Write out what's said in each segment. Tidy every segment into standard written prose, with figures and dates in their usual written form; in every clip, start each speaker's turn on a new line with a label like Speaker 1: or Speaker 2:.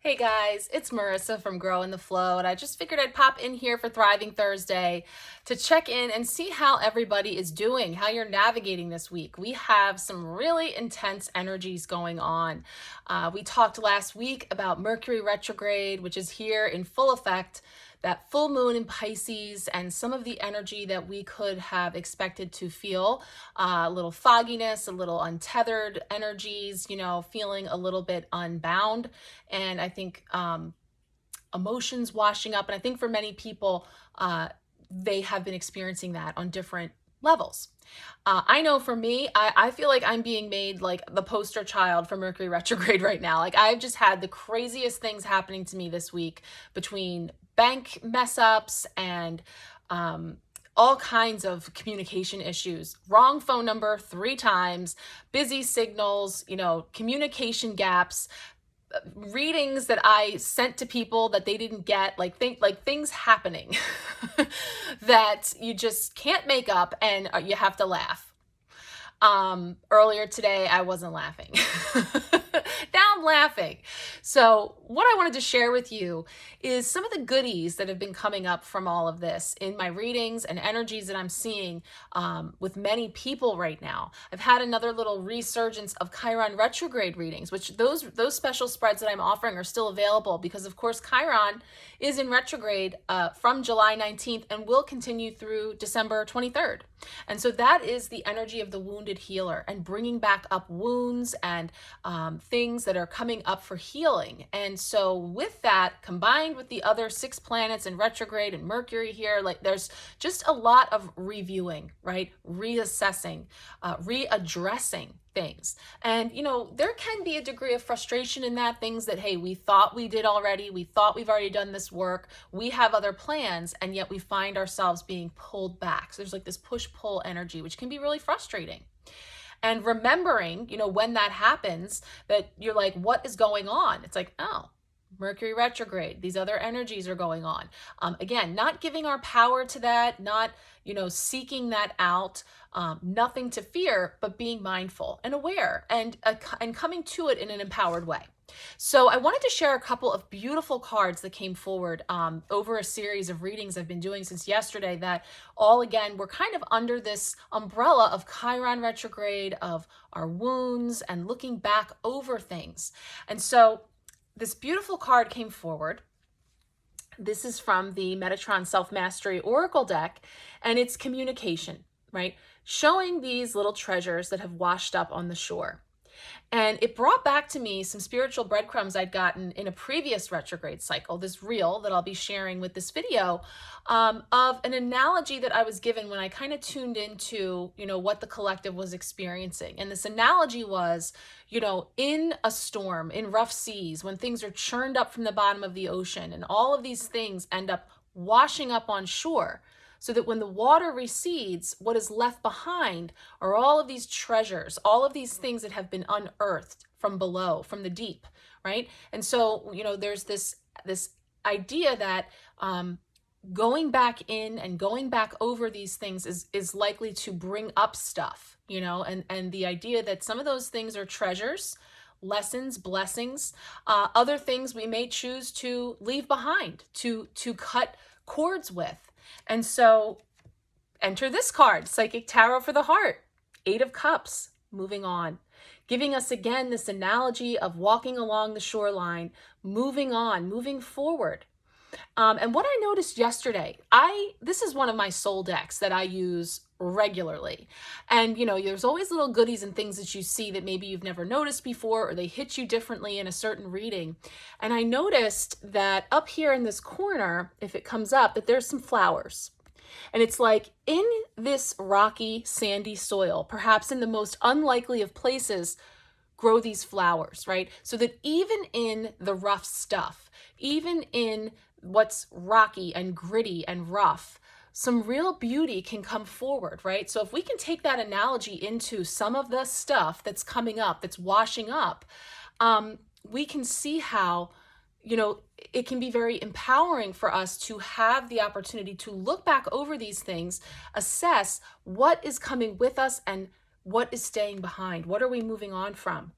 Speaker 1: Hey guys, it's Marissa from Grow in the Flow, and I just figured I'd pop in here for Thriving Thursday to check in and see how everybody is doing, how you're navigating this week. We have some really intense energies going on. We talked last week about Mercury retrograde, which is here in full effect, that full moon in Pisces, and some of the energy that we could have expected to feel, a little fogginess, a little untethered energies, feeling a little bit unbound. And I think emotions washing up. And I think for many people, they have been experiencing that on different levels. I know for me, I feel like I'm being made like the poster child for Mercury retrograde right now. Like I've just had the craziest things happening to me this week between bank mess ups and all kinds of communication issues, wrong phone number 3 times, busy signals, communication gaps, readings that I sent to people that they didn't get, like things happening that you just can't make up, and you have to laugh. Earlier today, I wasn't laughing. Now I'm laughing. So what I wanted to share with you is some of the goodies that have been coming up from all of this in my readings and energies that I'm seeing with many people right now. I've had another little resurgence of Chiron retrograde readings, which those special spreads that I'm offering are still available because, of course, Chiron is in retrograde from July 19th and will continue through December 23rd. And so that is the energy of the wounded healer and bringing back up wounds and things that are coming up for healing. And so with that, combined with the other 6 planets in retrograde and Mercury here, like there's just a lot of reviewing, right? Reassessing, readdressing things. And, there can be a degree of frustration in that, things that, hey, we thought we did already. We thought we've already done this work. We have other plans, and yet we find ourselves being pulled back. So there's like this push-pull energy, which can be really frustrating. And remembering, when that happens, that you're like, what is going on? It's like, oh, Mercury retrograde, these other energies are going on. Again, not giving our power to that, not, seeking that out, nothing to fear, but being mindful and aware and coming to it in an empowered way. So I wanted to share a couple of beautiful cards that came forward over a series of readings I've been doing since yesterday that all, again, were kind of under this umbrella of Chiron retrograde, of our wounds and looking back over things. And so this beautiful card came forward. This is from the Metatron Self-Mastery Oracle deck, and it's communication, right? Showing these little treasures that have washed up on the shore. And it brought back to me some spiritual breadcrumbs I'd gotten in a previous retrograde cycle, this reel that I'll be sharing with this video, of an analogy that I was given when I kind of tuned into, what the collective was experiencing. And this analogy was, in a storm, in rough seas, when things are churned up from the bottom of the ocean and all of these things end up washing up on shore, so that when the water recedes, what is left behind are all of these treasures, all of these things that have been unearthed from below, from the deep, right? And so, there's this idea that going back in and going back over these things is likely to bring up stuff, and the idea that some of those things are treasures, lessons, blessings, other things we may choose to leave behind, to cut cords with. And so enter this card, Psychic Tarot for the Heart, 8 of Cups, moving on, giving us again this analogy of walking along the shoreline, moving on, moving forward. And what I noticed yesterday, this is one of my soul decks that I use regularly. And, there's always little goodies and things that you see that maybe you've never noticed before, or they hit you differently in a certain reading. And I noticed that up here in this corner, if it comes up, that there's some flowers. And it's like in this rocky, sandy soil, perhaps in the most unlikely of places, grow these flowers, right? So that even in the rough stuff, even in what's rocky and gritty and rough, some real beauty can come forward, right? So if we can take that analogy into some of the stuff that's coming up, that's washing up, we can see how, it can be very empowering for us to have the opportunity to look back over these things, assess what is coming with us and what is staying behind. What are we moving on from?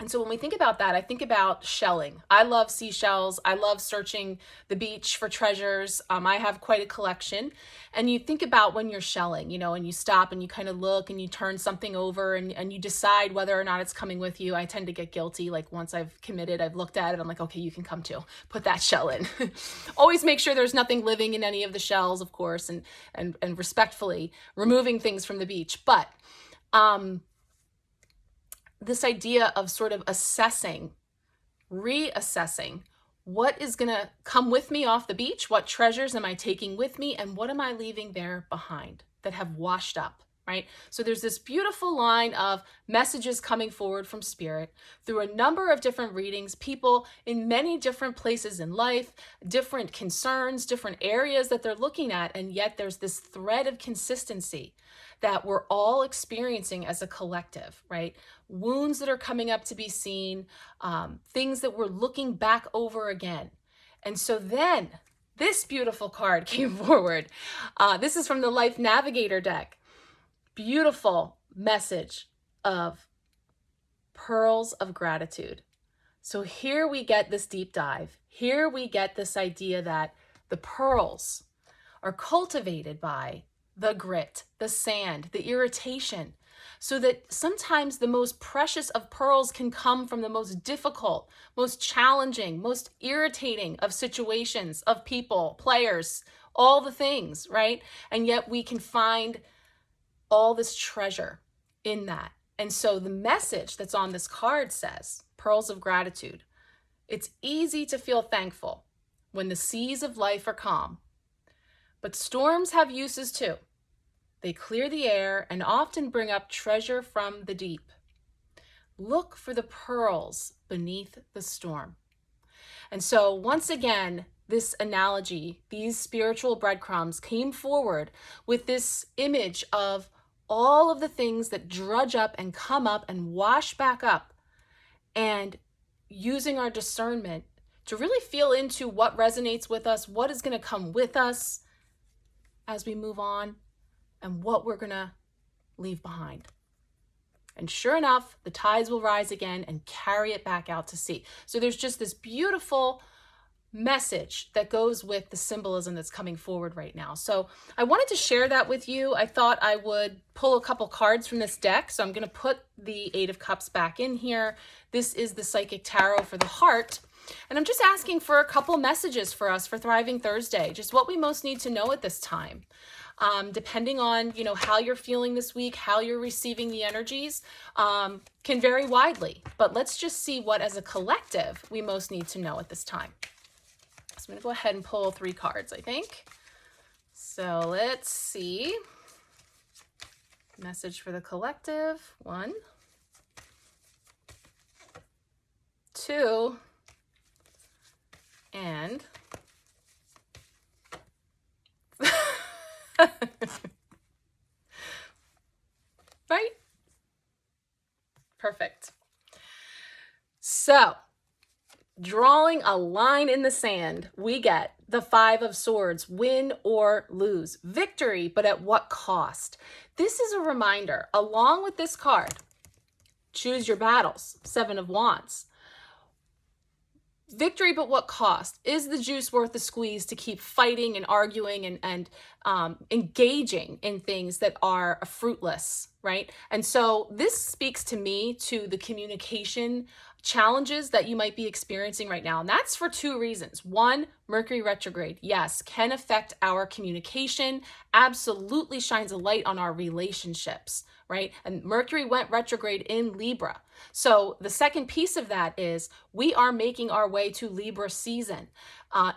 Speaker 1: And so when we think about that, I think about shelling. I love seashells. I love searching the beach for treasures. I have quite a collection. And you think about when you're shelling, you know, and you stop and you kind of look and you turn something over and you decide whether or not it's coming with you. I tend to get guilty. Like once I've committed, I've looked at it, I'm like, okay, you can come too. Put that shell in. Always make sure there's nothing living in any of the shells, of course, and respectfully removing things from the beach. But this idea of sort of assessing, reassessing what is going to come with me off the beach, what treasures am I taking with me, and what am I leaving there behind that have washed up, right? So there's this beautiful line of messages coming forward from Spirit through a number of different readings, people in many different places in life, different concerns, different areas that they're looking at, and yet there's this thread of consistency that we're all experiencing as a collective, right? Wounds that are coming up to be seen, things that we're looking back over again. And so then this beautiful card came forward. This is from the Life Navigator deck. Beautiful message of pearls of gratitude. So here we get this deep dive. Here we get this idea that the pearls are cultivated by the grit, the sand, the irritation, so that sometimes the most precious of pearls can come from the most difficult, most challenging, most irritating of situations, of people, players, all the things, right? And yet we can find all this treasure in that. And so the message that's on this card says, pearls of gratitude. It's easy to feel thankful when the seas of life are calm. But storms have uses too. They clear the air and often bring up treasure from the deep. Look for the pearls beneath the storm. And so once again, this analogy, these spiritual breadcrumbs came forward with this image of all of the things that drudge up and come up and wash back up, and using our discernment to really feel into what resonates with us, what is going to come with us as we move on, and what we're going to leave behind. And sure enough, the tides will rise again and carry it back out to sea. So there's just this beautiful message that goes with the symbolism that's coming forward right now. So I wanted to share that with you. I thought I would pull a couple cards from this deck. So I'm going to put the Eight of Cups back in here. This is the Psychic Tarot for the heart. And I'm just asking for a couple messages for us for Thriving Thursday, just what we most need to know at this time. Depending on, you know, how you're feeling this week, how you're receiving the energies, can vary widely. But let's just see what, as a collective, we most need to know at this time. So I'm going to go ahead and pull 3 cards, I think. So let's see. Message for the collective. 1, 2, and right? Perfect. So, drawing a line in the sand, we get the 5 of Swords, win or lose. Victory, but at what cost? This is a reminder, along with this card, choose your battles, 7 of Wands. Victory, but what cost? Is the juice worth the squeeze to keep fighting and arguing and engaging in things that are fruitless, right? And so this speaks to me to the communication challenges that you might be experiencing right now. And that's for 2 reasons. 1, Mercury retrograde, yes, can affect our communication, absolutely shines a light on our relationships, right? And Mercury went retrograde in Libra. So the second piece of that is we are making our way to Libra season.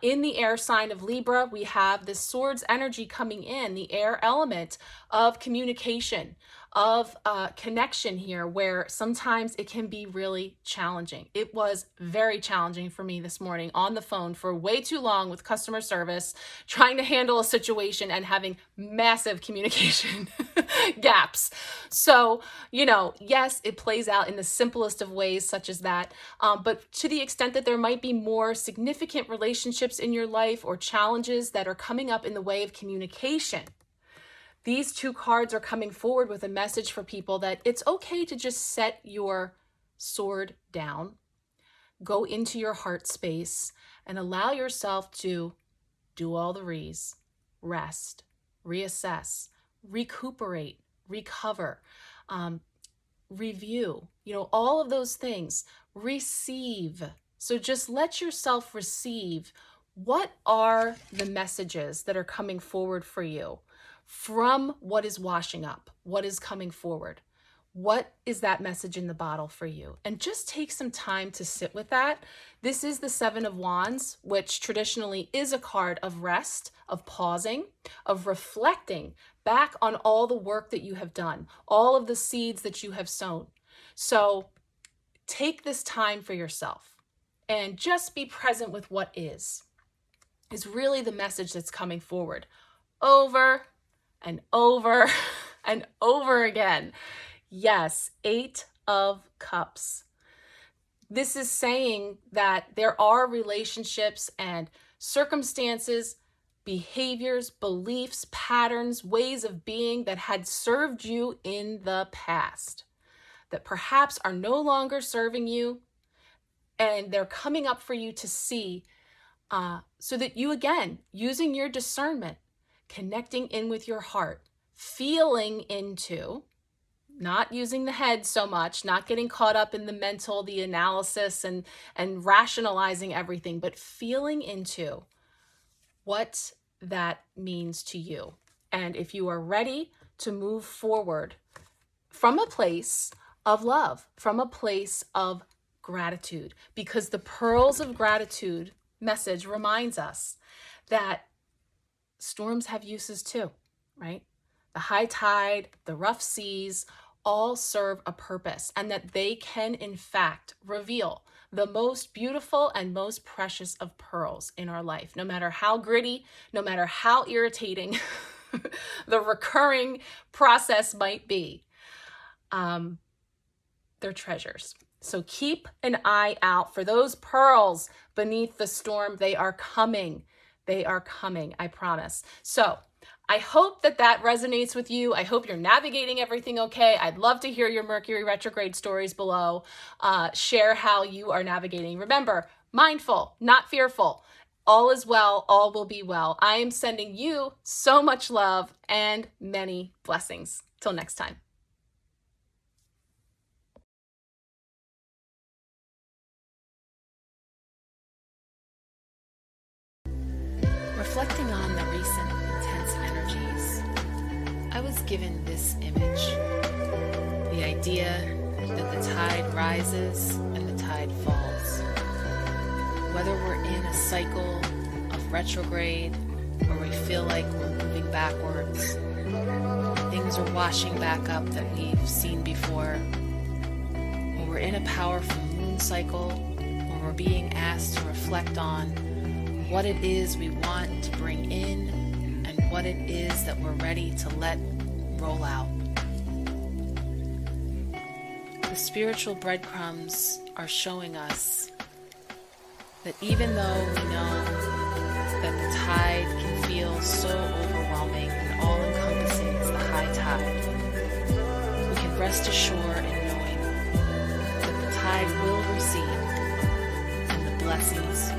Speaker 1: In the air sign of Libra, we have this Swords energy coming in, the air element of communication, of connection here, where sometimes it can be really challenging. It was very challenging for me this morning on the phone for way too long with customer service, trying to handle a situation and having massive communication gaps. So, you know, yes, it plays out in the simplest of ways such as that. But to the extent that there might be more significant relationships in your life or challenges that are coming up in the way of communication, these 2 cards are coming forward with a message for people that it's okay to just set your sword down, go into your heart space, and allow yourself to do all the re's, rest, reassess, recuperate, recover, review, all of those things. Receive. So just let yourself receive. What are the messages that are coming forward for you from what is washing up? What is coming forward? What is that message in the bottle for you? And just take some time to sit with that. This is the Seven of Wands, which traditionally is a card of rest, of pausing, of reflecting back on all the work that you have done, all of the seeds that you have sown. So take this time for yourself and just be present with what is really the message that's coming forward over and over and over again. Yes, 8 of Cups. This is saying that there are relationships and circumstances, behaviors, beliefs, patterns, ways of being that had served you in the past, that perhaps are no longer serving you, and they're coming up for you to see, so that you, again, using your discernment, connecting in with your heart, feeling into, not using the head so much, not getting caught up in the mental, the analysis and rationalizing everything, but feeling into what that means to you. And if you are ready to move forward from a place of love, from a place of gratitude, because the pearls of gratitude message reminds us that storms have uses too, right? The high tide, the rough seas, all serve a purpose, and that they can, in fact, reveal the most beautiful and most precious of pearls in our life. No matter how gritty, no matter how irritating the recurring process might be, they're treasures. So keep an eye out for those pearls beneath the storm. They are coming. They are coming, I promise. So I hope that resonates with you. I hope you're navigating everything okay. I'd love to hear your Mercury retrograde stories below. Share how you are navigating. Remember, mindful, not fearful. All is well. All will be well. I am sending you so much love and many blessings. Till next time. Reflecting on the recent intense energies, I was given this image, the idea that the tide rises and the tide falls. Whether we're in a cycle of retrograde or we feel like we're moving backwards, things are washing back up that we've seen before, or we're in a powerful moon cycle, or we're being asked to reflect on what it is we want to bring in and what it is that we're ready to let roll out. The spiritual breadcrumbs are showing us that even though we know that the tide can feel so overwhelming and all-encompassing as the high tide, we can rest assured in knowing that the tide will recede and the blessings